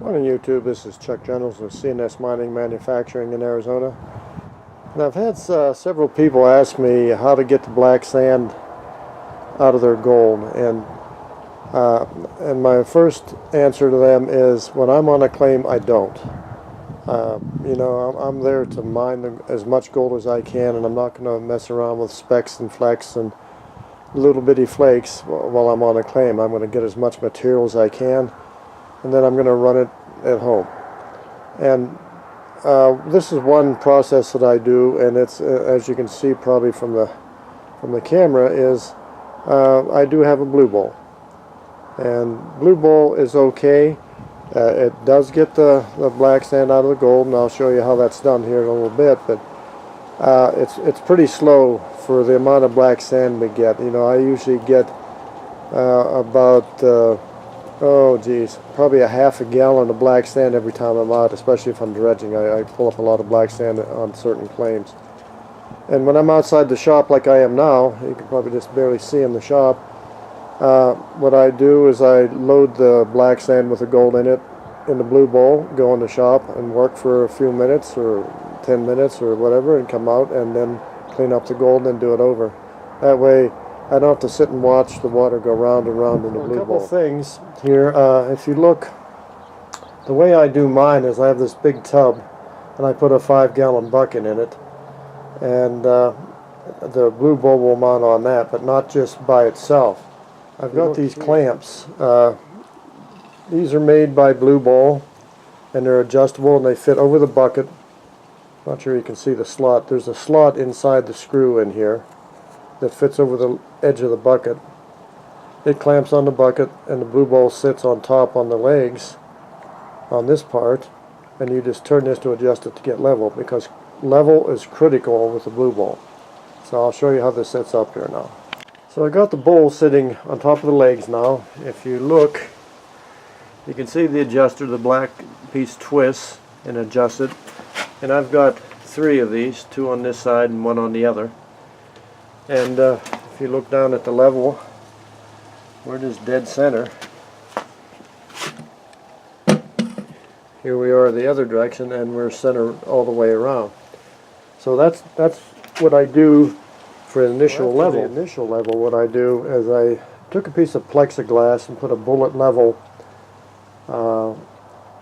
Morning YouTube, this is Chuck Generals with CNS Mining Manufacturing in Arizona. And I've had several people ask me how to get the black sand out of their gold, and my first answer to them is when I'm on a claim, I don't. I'm there to mine as much gold as I can, and I'm not going to mess around with specks and flecks and little bitty flakes while I'm on a claim. I'm going to get as much material as I can, and then I'm going to run it at home. And this is one process that I do, and it's as you can see probably from the camera, is I do have a blue bowl, and blue bowl is okay. It does get the black sand out of the gold, and I'll show you how that's done here in a little bit, but it's pretty slow for the amount of black sand we get. I usually get about probably a half a gallon of black sand every time I'm out, especially if I'm dredging. I pull up a lot of black sand on certain claims. And when I'm outside the shop like I am now, you can probably just barely see in the shop, what I do is I load the black sand with the gold in it in the blue bowl, go in the shop and work for a few minutes or 10 minutes or whatever, and come out and then clean up the gold and do it over. That way I don't have to sit and watch the water go round and round in the blue bowl. A couple things here. If you look, the way I do mine is I have this big tub, and I put a 5-gallon bucket in it, and the blue bowl will mount on that, but not just by itself. I've got these clamps. These are made by Blue Bowl, and they're adjustable, and they fit over the bucket. Not sure you can see the slot. There's a slot inside the screw in here that fits over the edge of the bucket. It clamps on the bucket, and the blue bowl sits on top on the legs on this part, and you just turn this to adjust it to get level, because level is critical with the blue bowl. So I'll show you how this sets up here now. So I got the bowl sitting on top of the legs now. If you look, you can see the adjuster, the black piece twists and adjusts it, and I've got 3 of these, 2 on this side and 1 on the other. And if you look down at the level, we're just dead center. Here we are the other direction, and we're center all the way around. So that's what I do for the initial level. The initial level, what I do is I took a piece of plexiglass and put a bullet level,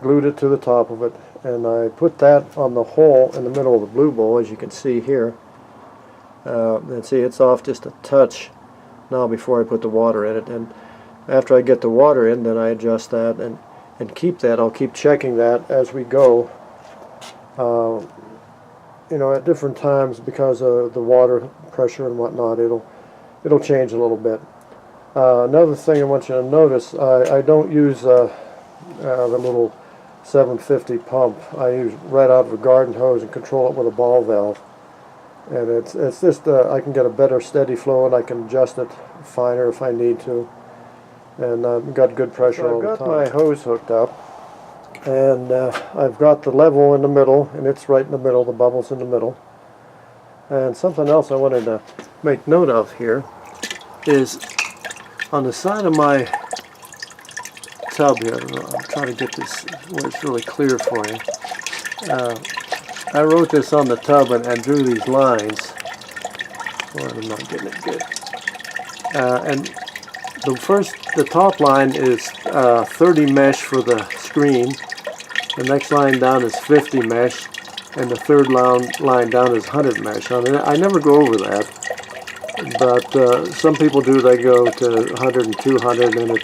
glued it to the top of it, and I put that on the hole in the middle of the blue bowl, as you can see here. And see, it's off just a touch now before I put the water in it, and after I get the water in, then I adjust that and keep that. I'll keep checking that as we go, at different times, because of the water pressure and whatnot. It'll change a little bit. Another thing I want you to notice, I don't use the little 750 pump. I use right out of a garden hose and control it with a ball valve. And it's just I can get a better steady flow, and I can adjust it finer if I need to. And I've got good pressure all the time. I've got my hose hooked up, and I've got the level in the middle, and it's right in the middle, the bubble's in the middle. And something else I wanted to make note of here is on the side of my tub here. I'll try to get this where it's really clear for you. I wrote this on the tub and drew these lines. Well, I'm not getting it good. And the top line is 30 mesh for the screen. The next line down is 50 mesh, and the third line down is 100 mesh. I never go over that, but some people do. They go to 100 and 200, and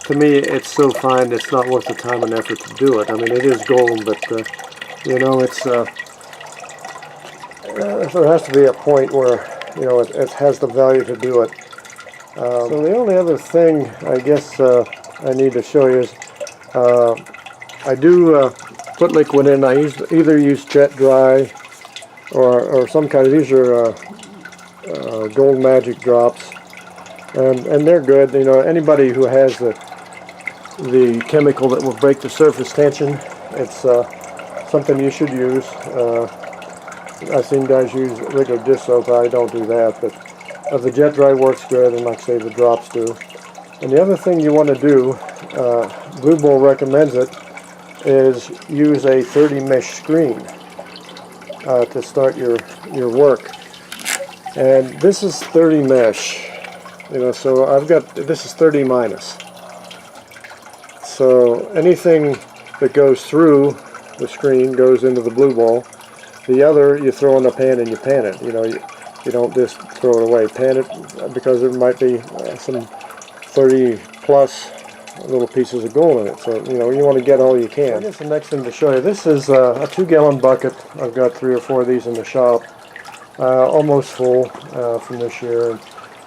to me it's so fine it's not worth the time and effort to do it. I mean, it is gold, but it's there has to be a point where it has the value to do it. So the only other thing I guess I need to show you is I do put liquid in. I either use jet dry or some kind of, these are gold magic drops, and they're good. Anybody who has the chemical that will break the surface tension, it's something you should use. I've seen guys use regular dish soap. I don't do that, but the jet dry works good, and like I say, the drops do. And the other thing you want to do, Blue Bowl recommends it, is use a 30 mesh screen to start your work. And this is 30 mesh, so I've got, this is 30 minus. So anything that goes through the screen goes into the blue ball. The other you throw in the pan and you pan it. You don't just throw it away. Pan it because there might be some 30 plus little pieces of gold in it. So you want to get all you can. I guess the next thing to show you, this is a 2-gallon bucket. I've got 3 or 4 of these in the shop, almost full from this year. And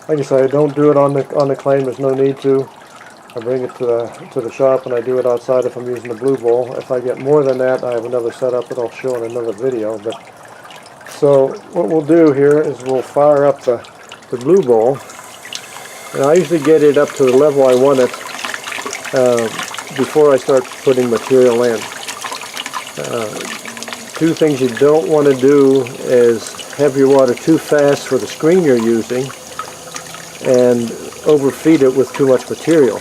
like I say, I don't do it on the claim. There's no need to. I bring it to the shop and I do it outside if I'm using the blue bowl. If I get more than that, I have another setup that I'll show in another video. But so what we'll do here is we'll fire up the blue bowl, and I usually get it up to the level I want it before I start putting material in. 2 things you don't want to do is have your water too fast for the screen you're using and overfeed it with too much material.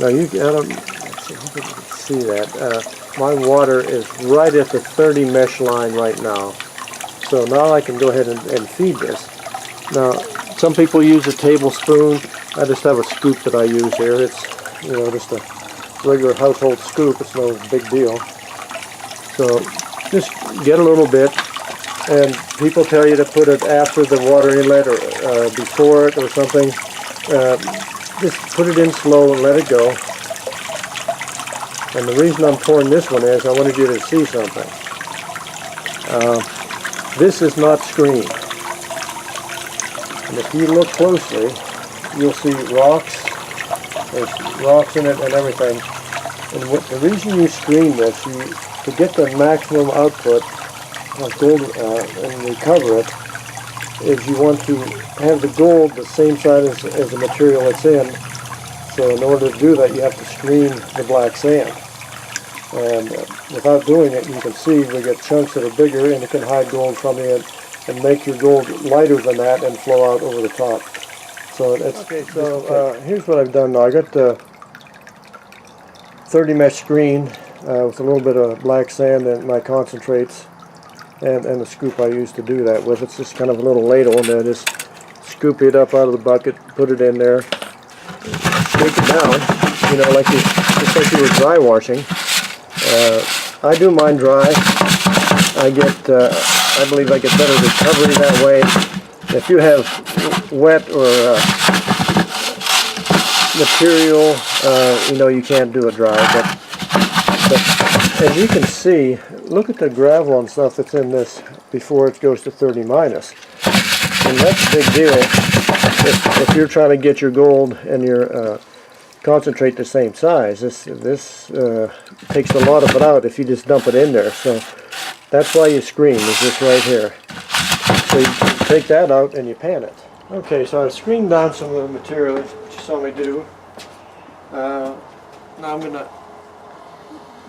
Now let's see if you can see that. My water is right at the 30 mesh line right now. So now I can go ahead and feed this. Now, some people use a tablespoon. I just have a scoop that I use here. It's, just a regular household scoop. It's no big deal. So just get a little bit, and people tell you to put it after the water inlet or before it or something. Just put it in slow and let it go. And the reason I'm pouring this one is I wanted you to see something. This is not screen. And if you look closely, you'll see rocks. There's rocks in it and everything. And the reason you screen this, to get the maximum output of gold and recover it, is you want to have the gold the same size as the material it's in. So in order to do that, you have to screen the black sand. And without doing it, you can see we get chunks that are bigger, and it can hide gold from you and make your gold lighter than that and flow out over the top. So it's okay. So here's what I've done now. I got the 30 mesh screen with a little bit of black sand and my concentrates. And the scoop I use to do that with. It's just kind of a little ladle, and then just scoop it up out of the bucket, put it in there, shake it down, just like you were dry washing. I do mine dry. I believe I get better recovery that way. If you have wet or material, you can't do it dry. But as you can see, look at the gravel and stuff that's in this before it goes to 30 minus. And that's a big deal if you're trying to get your gold and your concentrate the same size. This takes a lot of it out if you just dump it in there. So that's why you screen, is this right here. So you take that out and you pan it. Okay, so I've screened down some of the material that you saw me do. Now I'm going to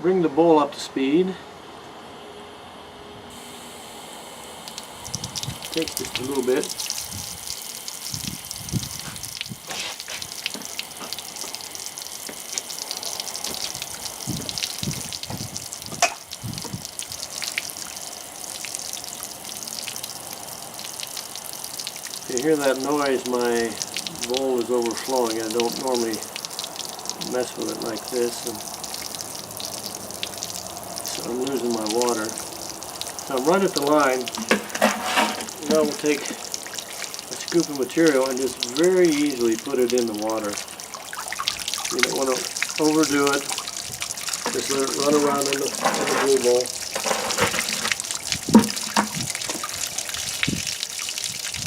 bring the bowl up to speed. Takes just a little bit. If you hear that noise, my bowl is overflowing. I don't normally mess with it like this. I'm losing my water. So I'm right at the line. Now we'll take a scoop of material and just very easily put it in the water. You don't want to overdo it. Just let it run around in the blue bowl.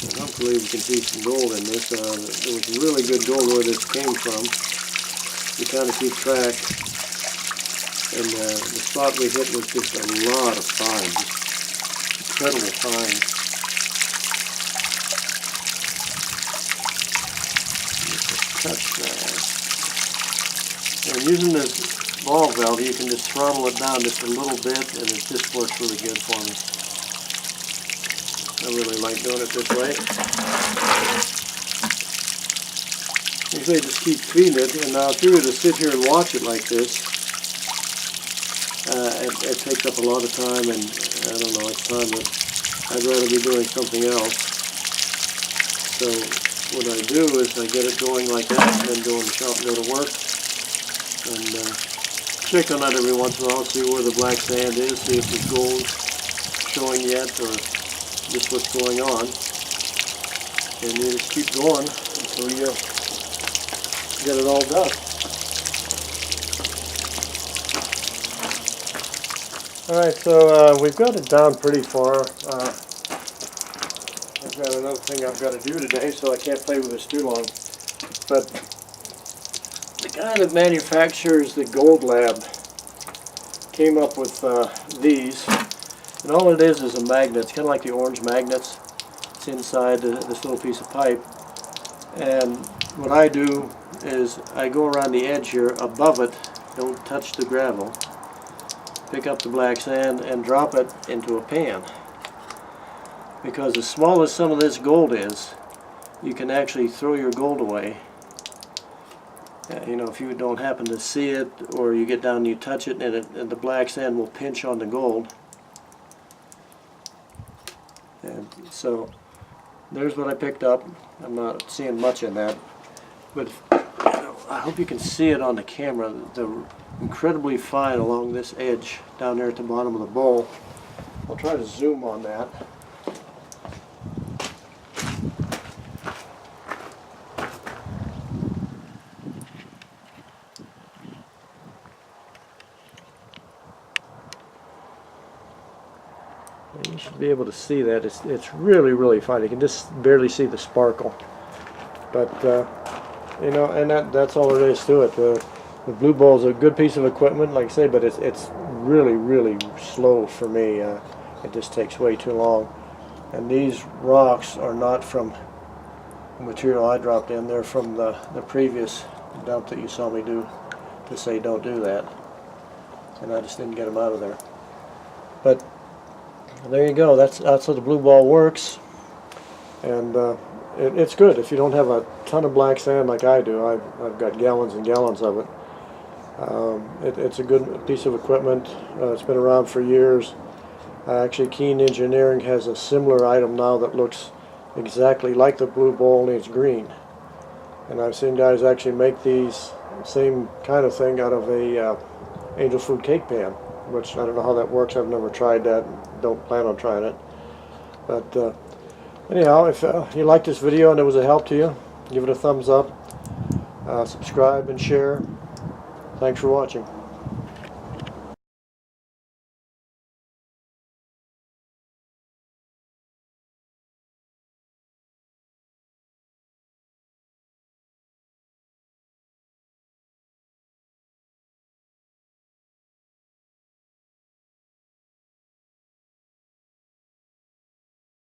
And hopefully we can see some gold in this. There was really good gold where this came from. You kind of keep track. And the spot we hit was just a lot of fine, just incredible fine. Just touch that. And using this ball valve, you can just throttle it down just a little bit, and it just works really good for me. I really like doing it this way. Usually just keep feeding it, and now if you were to sit here and watch it like this, it takes up a lot of time, and I don't know, it's time that I'd rather be doing something else. So what I do is I get it going like that, and then go in the shop and go to work, and check on that every once in a while, see where the black sand is, see if there's gold showing yet, or just what's going on. And you just keep going until you get it all done. Alright, so we've got it down pretty far. I've got another thing I've got to do today, so I can't play with this too long. But the guy that manufactures the Gold Lab came up with these. And all it is a magnet. It's kind of like the orange magnets. It's inside this little piece of pipe. And what I do is I go around the edge here above it, don't touch the gravel, pick up the black sand and drop it into a pan. Because as small as some of this gold is, you can actually throw your gold away. You know, if you don't happen to see it, or you get down and you touch it, and the black sand will pinch on the gold. And so there's what I picked up. I'm not seeing much in that, but I hope you can see it on the camera. They're incredibly fine along this edge down there at the bottom of the bowl. I'll try to zoom on that. You should be able to see that. It's really fine. You can just barely see the sparkle. But you know, and that's all there is to it. The blue ball is a good piece of equipment, like I say, but it's really slow for me. It just takes way too long. And these rocks are not from the material I dropped in. They're from the previous dump that you saw me do to say don't do that. And I just didn't get them out of there. But there you go. That's how the blue ball works, and it's good if you don't have a ton of black sand like I do. I've got gallons and gallons of it. It's a good piece of equipment. It's been around for years. Actually, Keen Engineering has a similar item now that looks exactly like the blue ball, only it's green. And I've seen guys actually make these same kind of thing out of a angel food cake pan, which I don't know how that works. I've never tried that. Don't plan on trying it. But anyhow, if you liked this video and it was a help to you, give it a thumbs up, subscribe and share. Thanks for watching.